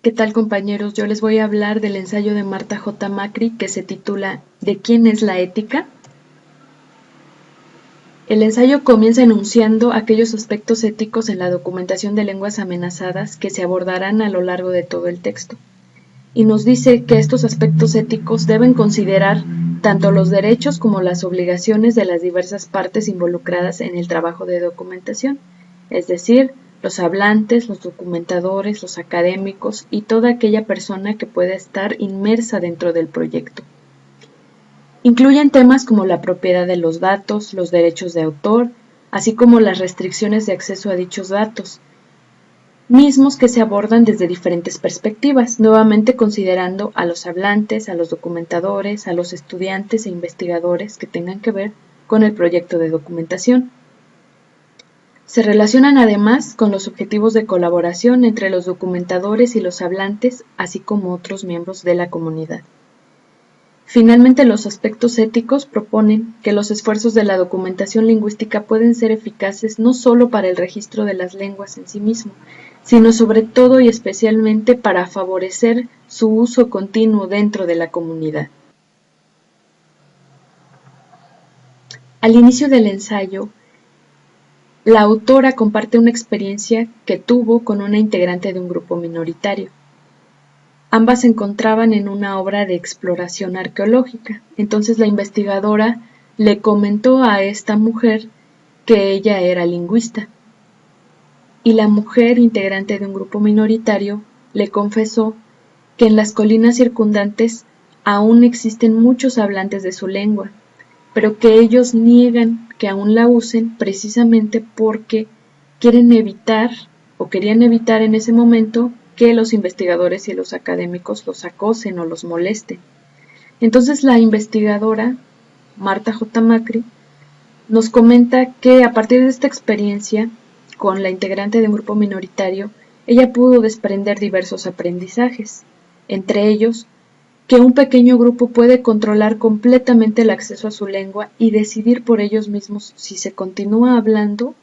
¿Qué tal, compañeros? Yo les voy a hablar del ensayo de Marta J. Macri que se titula ¿De quién es la ética? El ensayo comienza enunciando aquellos aspectos éticos en la documentación de lenguas amenazadas que se abordarán a lo largo de todo el texto. Y nos dice que estos aspectos éticos deben considerar tanto los derechos como las obligaciones de las diversas partes involucradas en el trabajo de documentación, es decir, los hablantes, los documentadores, los académicos y toda aquella persona que pueda estar inmersa dentro del proyecto. Incluyen temas como la propiedad de los datos, los derechos de autor, así como las restricciones de acceso a dichos datos, mismos que se abordan desde diferentes perspectivas, nuevamente considerando a los hablantes, a los documentadores, a los estudiantes e investigadores que tengan que ver con el proyecto de documentación. Se relacionan además con los objetivos de colaboración entre los documentadores y los hablantes, así como otros miembros de la comunidad. Finalmente, los aspectos éticos proponen que los esfuerzos de la documentación lingüística pueden ser eficaces no solo para el registro de las lenguas en sí mismo, sino sobre todo y especialmente para favorecer su uso continuo dentro de la comunidad. Al inicio del ensayo, la autora comparte una experiencia que tuvo con una integrante de un grupo minoritario. Ambas se encontraban en una obra de exploración arqueológica. Entonces la investigadora le comentó a esta mujer que ella era lingüista. Y la mujer, integrante de un grupo minoritario, le confesó que en las colinas circundantes aún existen muchos hablantes de su lengua, pero que ellos niegan que aún la usen precisamente porque querían evitar en ese momento que los investigadores y los académicos los acosen o los molesten. Entonces la investigadora, Marta J. Macri, nos comenta que a partir de esta experiencia con la integrante de un grupo minoritario, ella pudo desprender diversos aprendizajes, entre ellos que un pequeño grupo puede controlar completamente el acceso a su lengua y decidir por ellos mismos si se continúa hablando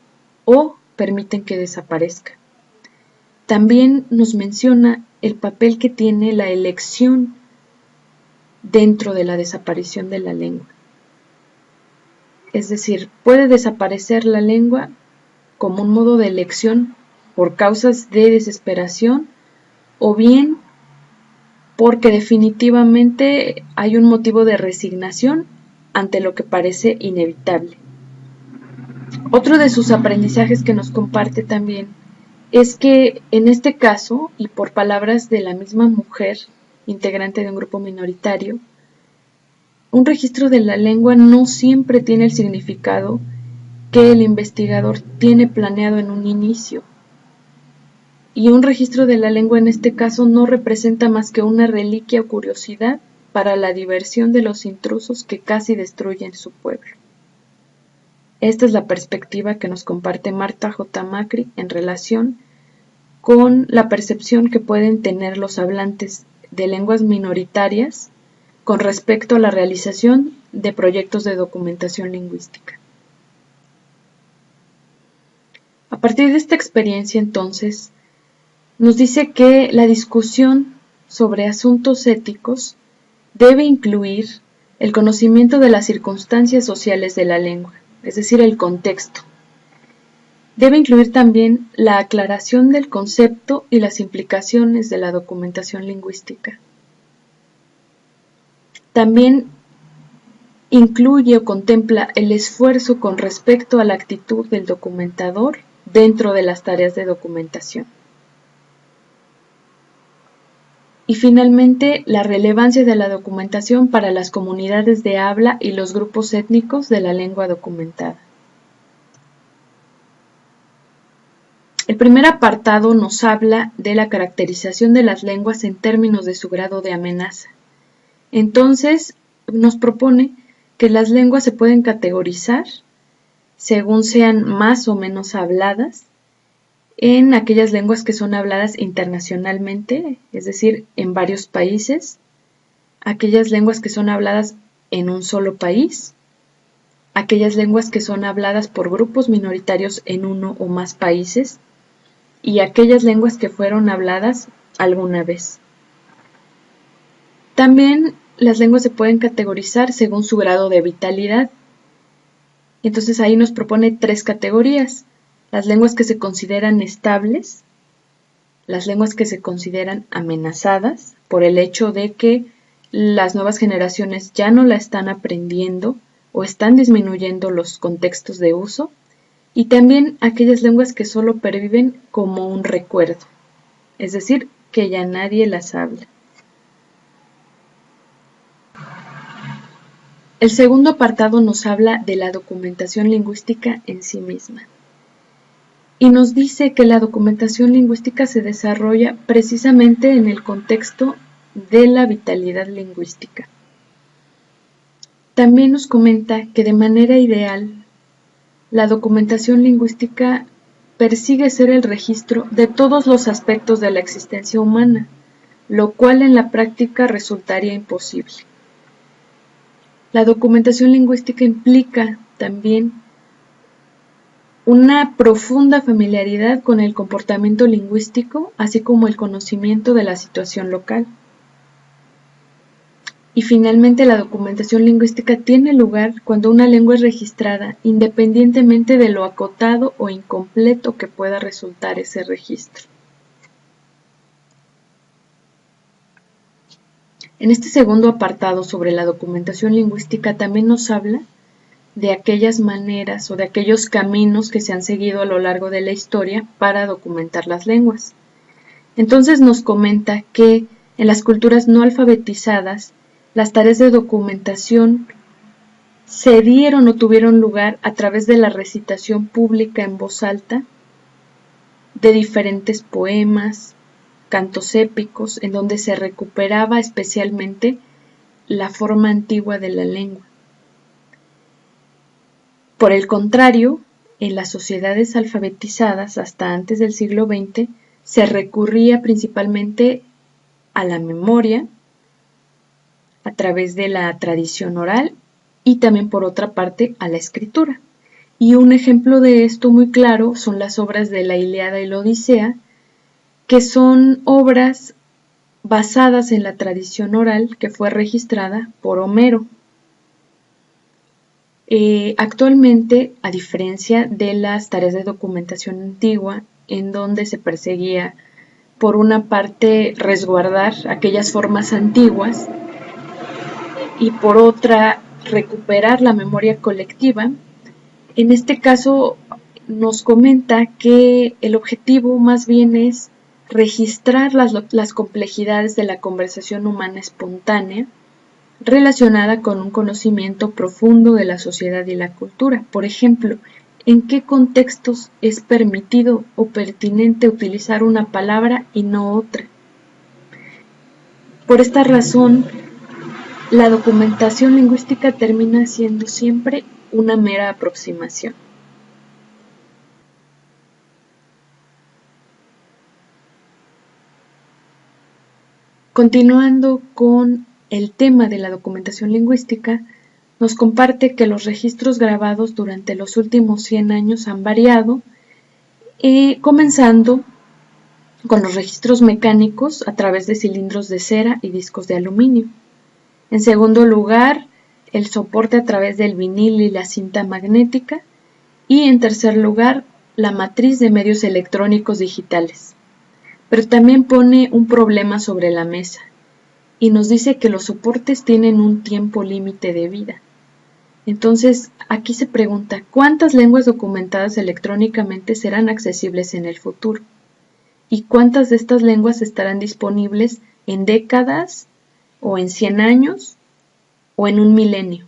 o permiten que desaparezca. También nos menciona el papel que tiene la elección dentro de la desaparición de la lengua. Es decir, puede desaparecer la lengua como un modo de elección por causas de desesperación o bien porque definitivamente hay un motivo de resignación ante lo que parece inevitable. Otro de sus aprendizajes que nos comparte también es que en este caso, y por palabras de la misma mujer, integrante de un grupo minoritario, un registro de la lengua no siempre tiene el significado que el investigador tiene planeado en un inicio. Y un registro de la lengua en este caso no representa más que una reliquia o curiosidad para la diversión de los intrusos que casi destruyen su pueblo. Esta es la perspectiva que nos comparte Marta J. Macri en relación con la percepción que pueden tener los hablantes de lenguas minoritarias con respecto a la realización de proyectos de documentación lingüística. A partir de esta experiencia, entonces, nos dice que la discusión sobre asuntos éticos debe incluir el conocimiento de las circunstancias sociales de la lengua, es decir, el contexto. Debe incluir también la aclaración del concepto y las implicaciones de la documentación lingüística. También incluye o contempla el esfuerzo con respecto a la actitud del documentador dentro de las tareas de documentación. Y finalmente, la relevancia de la documentación para las comunidades de habla y los grupos étnicos de la lengua documentada. El primer apartado nos habla de la caracterización de las lenguas en términos de su grado de amenaza. Entonces, nos propone que las lenguas se pueden categorizar según sean más o menos habladas, en aquellas lenguas que son habladas internacionalmente, es decir, en varios países, aquellas lenguas que son habladas en un solo país, aquellas lenguas que son habladas por grupos minoritarios en uno o más países, y aquellas lenguas que fueron habladas alguna vez. También las lenguas se pueden categorizar según su grado de vitalidad. Entonces ahí nos propone 3 categorías: las lenguas que se consideran estables, las lenguas que se consideran amenazadas por el hecho de que las nuevas generaciones ya no la están aprendiendo o están disminuyendo los contextos de uso, y también aquellas lenguas que solo perviven como un recuerdo, es decir, que ya nadie las habla. El segundo apartado nos habla de la documentación lingüística en sí misma. Y nos dice que la documentación lingüística se desarrolla precisamente en el contexto de la vitalidad lingüística. También nos comenta que de manera ideal, la documentación lingüística persigue ser el registro de todos los aspectos de la existencia humana, lo cual en la práctica resultaría imposible. La documentación lingüística implica también una profunda familiaridad con el comportamiento lingüístico, así como el conocimiento de la situación local. Y finalmente, la documentación lingüística tiene lugar cuando una lengua es registrada, independientemente de lo acotado o incompleto que pueda resultar ese registro. En este segundo apartado sobre la documentación lingüística también nos habla de aquellas maneras o de aquellos caminos que se han seguido a lo largo de la historia para documentar las lenguas. Entonces nos comenta que en las culturas no alfabetizadas, las tareas de documentación se dieron o tuvieron lugar a través de la recitación pública en voz alta de diferentes poemas, cantos épicos, en donde se recuperaba especialmente la forma antigua de la lengua. Por el contrario, en las sociedades alfabetizadas hasta antes del siglo XX se recurría principalmente a la memoria a través de la tradición oral y también por otra parte a la escritura. Y un ejemplo de esto muy claro son las obras de la Ilíada y la Odisea, que son obras basadas en la tradición oral que fue registrada por Homero. Actualmente, a diferencia de las tareas de documentación antigua, en donde se perseguía, por una parte, resguardar aquellas formas antiguas y por otra, recuperar la memoria colectiva, en este caso nos comenta que el objetivo más bien es registrar las complejidades de la conversación humana espontánea relacionada con un conocimiento profundo de la sociedad y la cultura. Por ejemplo, ¿en qué contextos es permitido o pertinente utilizar una palabra y no otra? Por esta razón, la documentación lingüística termina siendo siempre una mera aproximación. Continuando con el tema de la documentación lingüística, nos comparte que los registros grabados durante los últimos 100 años han variado, comenzando con los registros mecánicos a través de cilindros de cera y discos de aluminio. En segundo lugar, el soporte a través del vinil y la cinta magnética. Y en tercer lugar, la matriz de medios electrónicos digitales. Pero también pone un problema sobre la mesa y nos dice que los soportes tienen un tiempo límite de vida. Entonces, aquí se pregunta, ¿cuántas lenguas documentadas electrónicamente serán accesibles en el futuro? ¿Y cuántas de estas lenguas estarán disponibles en décadas, o en 100 años, o en un milenio?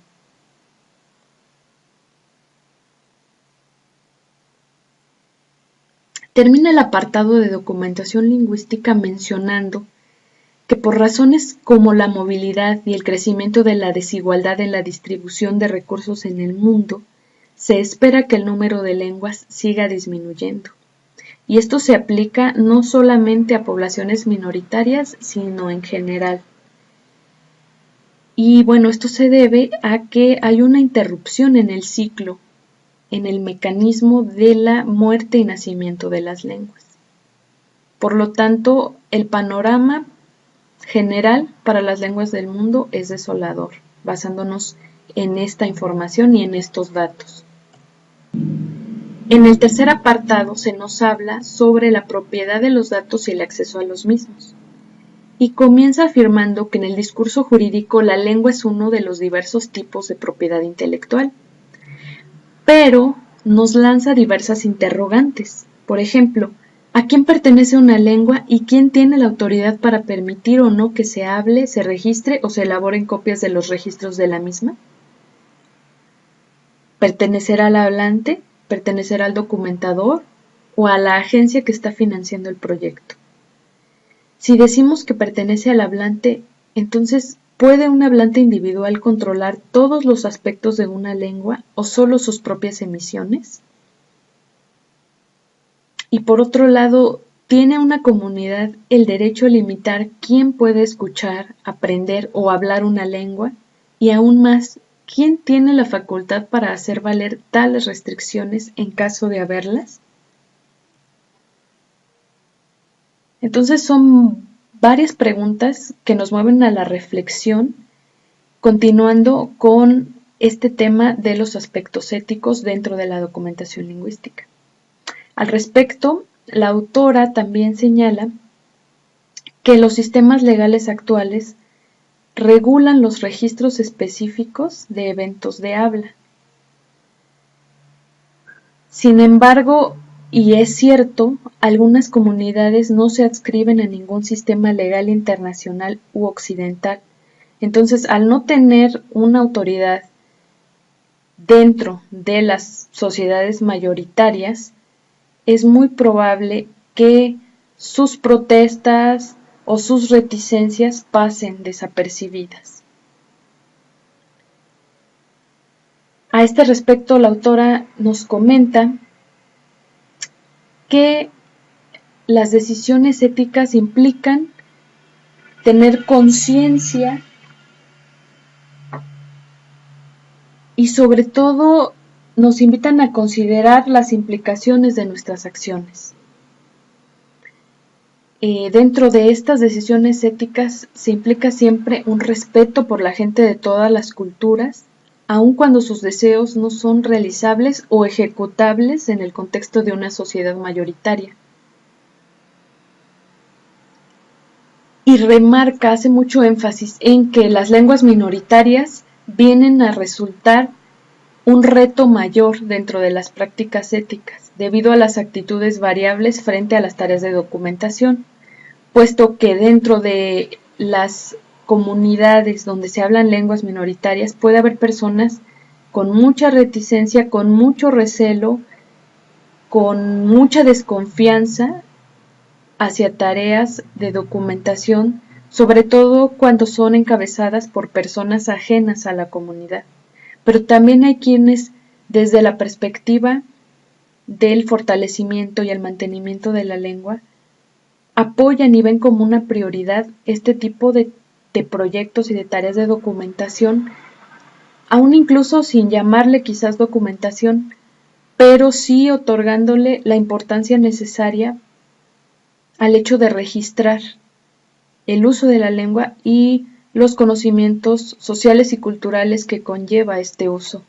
Termina el apartado de documentación lingüística mencionando que por razones como la movilidad y el crecimiento de la desigualdad en la distribución de recursos en el mundo, se espera que el número de lenguas siga disminuyendo. Y esto se aplica no solamente a poblaciones minoritarias, sino en general. Y bueno, esto se debe a que hay una interrupción en el ciclo, en el mecanismo de la muerte y nacimiento de las lenguas. Por lo tanto, el panorama general para las lenguas del mundo es desolador, basándonos en esta información y en estos datos. En el tercer apartado se nos habla sobre la propiedad de los datos y el acceso a los mismos. Y comienza afirmando que en el discurso jurídico la lengua es uno de los diversos tipos de propiedad intelectual, pero nos lanza diversas interrogantes. Por ejemplo, ¿a quién pertenece una lengua y quién tiene la autoridad para permitir o no que se hable, se registre o se elaboren copias de los registros de la misma? ¿Pertenecerá al hablante? ¿Pertenecerá al documentador? ¿O a la agencia que está financiando el proyecto? Si decimos que pertenece al hablante, entonces, ¿puede un hablante individual controlar todos los aspectos de una lengua o solo sus propias emisiones? Y por otro lado, ¿tiene una comunidad el derecho a limitar quién puede escuchar, aprender o hablar una lengua? Y aún más, ¿quién tiene la facultad para hacer valer tales restricciones en caso de haberlas? Entonces son varias preguntas que nos mueven a la reflexión, continuando con este tema de los aspectos éticos dentro de la documentación lingüística. Al respecto, la autora también señala que los sistemas legales actuales regulan los registros específicos de eventos de habla. Sin embargo, y es cierto, algunas comunidades no se adscriben a ningún sistema legal internacional u occidental. Entonces, al no tener una autoridad dentro de las sociedades mayoritarias, es muy probable que sus protestas o sus reticencias pasen desapercibidas. A este respecto, la autora nos comenta que las decisiones éticas implican tener conciencia y sobre todo nos invitan a considerar las implicaciones de nuestras acciones. Dentro de estas decisiones éticas se implica siempre un respeto por la gente de todas las culturas, aun cuando sus deseos no son realizables o ejecutables en el contexto de una sociedad mayoritaria. Y remarca, hace mucho énfasis en que las lenguas minoritarias vienen a resultar un reto mayor dentro de las prácticas éticas, debido a las actitudes variables frente a las tareas de documentación, puesto que dentro de las comunidades donde se hablan lenguas minoritarias puede haber personas con mucha reticencia, con mucho recelo, con mucha desconfianza hacia tareas de documentación, sobre todo cuando son encabezadas por personas ajenas a la comunidad. Pero también hay quienes, desde la perspectiva del fortalecimiento y el mantenimiento de la lengua, apoyan y ven como una prioridad este tipo de proyectos y de tareas de documentación, aún incluso sin llamarle quizás documentación, pero sí otorgándole la importancia necesaria al hecho de registrar el uso de la lengua y los conocimientos sociales y culturales que conlleva este uso.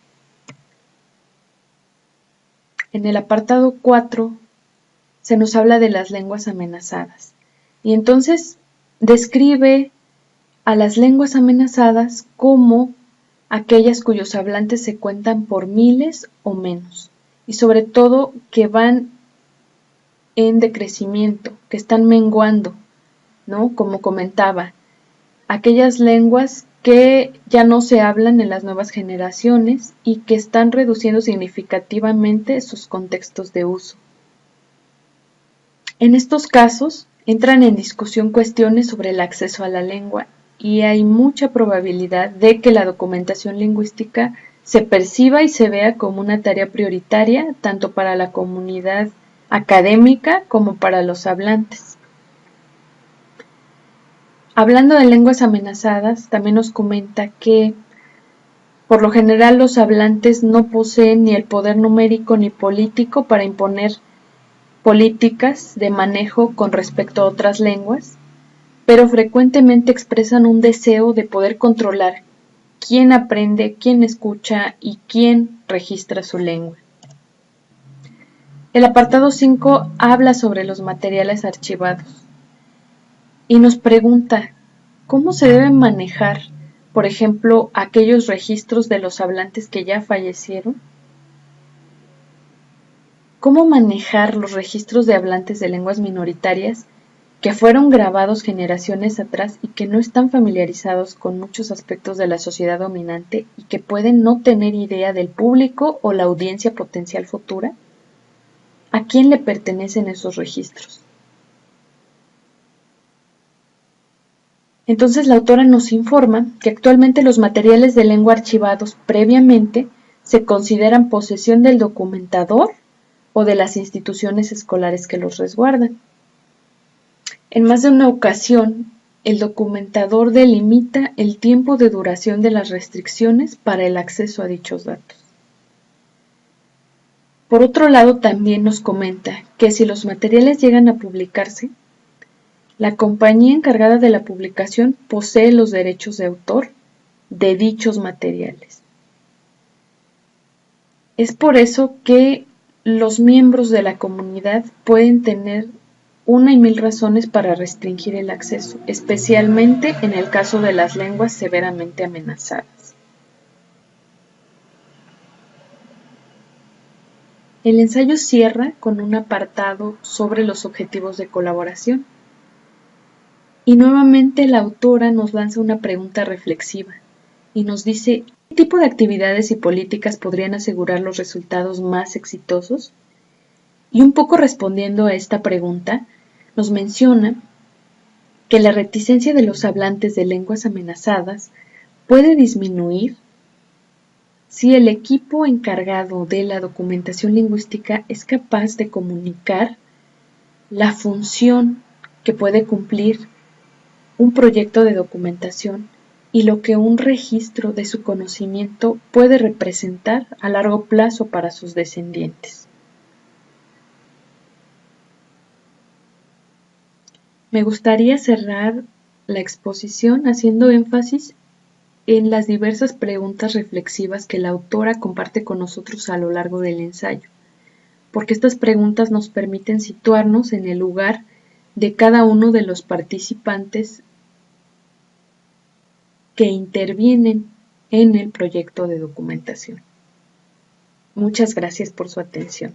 En el apartado 4 se nos habla de las lenguas amenazadas y entonces describe a las lenguas amenazadas como aquellas cuyos hablantes se cuentan por miles o menos y sobre todo que van en decrecimiento, que están menguando, ¿no? Como comentaba, aquellas lenguas que ya no se hablan en las nuevas generaciones y que están reduciendo significativamente sus contextos de uso. En estos casos entran en discusión cuestiones sobre el acceso a la lengua y hay mucha probabilidad de que la documentación lingüística se perciba y se vea como una tarea prioritaria tanto para la comunidad académica como para los hablantes. Hablando de lenguas amenazadas, también nos comenta que por lo general los hablantes no poseen ni el poder numérico ni político para imponer políticas de manejo con respecto a otras lenguas, pero frecuentemente expresan un deseo de poder controlar quién aprende, quién escucha y quién registra su lengua. El apartado 5 habla sobre los materiales archivados y nos pregunta cómo se deben manejar, por ejemplo, aquellos registros de los hablantes que ya fallecieron. ¿Cómo manejar los registros de hablantes de lenguas minoritarias que fueron grabados generaciones atrás y que no están familiarizados con muchos aspectos de la sociedad dominante y que pueden no tener idea del público o la audiencia potencial futura? ¿A quién le pertenecen esos registros? Entonces la autora nos informa que actualmente los materiales de lengua archivados previamente se consideran posesión del documentador o de las instituciones escolares que los resguardan. En más de una ocasión, el documentador delimita el tiempo de duración de las restricciones para el acceso a dichos datos. Por otro lado, también nos comenta que si los materiales llegan a publicarse, la compañía encargada de la publicación posee los derechos de autor de dichos materiales. Es por eso que los miembros de la comunidad pueden tener una y mil razones para restringir el acceso, especialmente en el caso de las lenguas severamente amenazadas. El ensayo cierra con un apartado sobre los objetivos de colaboración. Y nuevamente la autora nos lanza una pregunta reflexiva y nos dice, ¿qué tipo de actividades y políticas podrían asegurar los resultados más exitosos? Y un poco respondiendo a esta pregunta, nos menciona que la reticencia de los hablantes de lenguas amenazadas puede disminuir si el equipo encargado de la documentación lingüística es capaz de comunicar la función que puede cumplir un proyecto de documentación y lo que un registro de su conocimiento puede representar a largo plazo para sus descendientes. Me gustaría cerrar la exposición haciendo énfasis en las diversas preguntas reflexivas que la autora comparte con nosotros a lo largo del ensayo, porque estas preguntas nos permiten situarnos en el lugar de cada uno de los participantes que intervienen en el proyecto de documentación. Muchas gracias por su atención.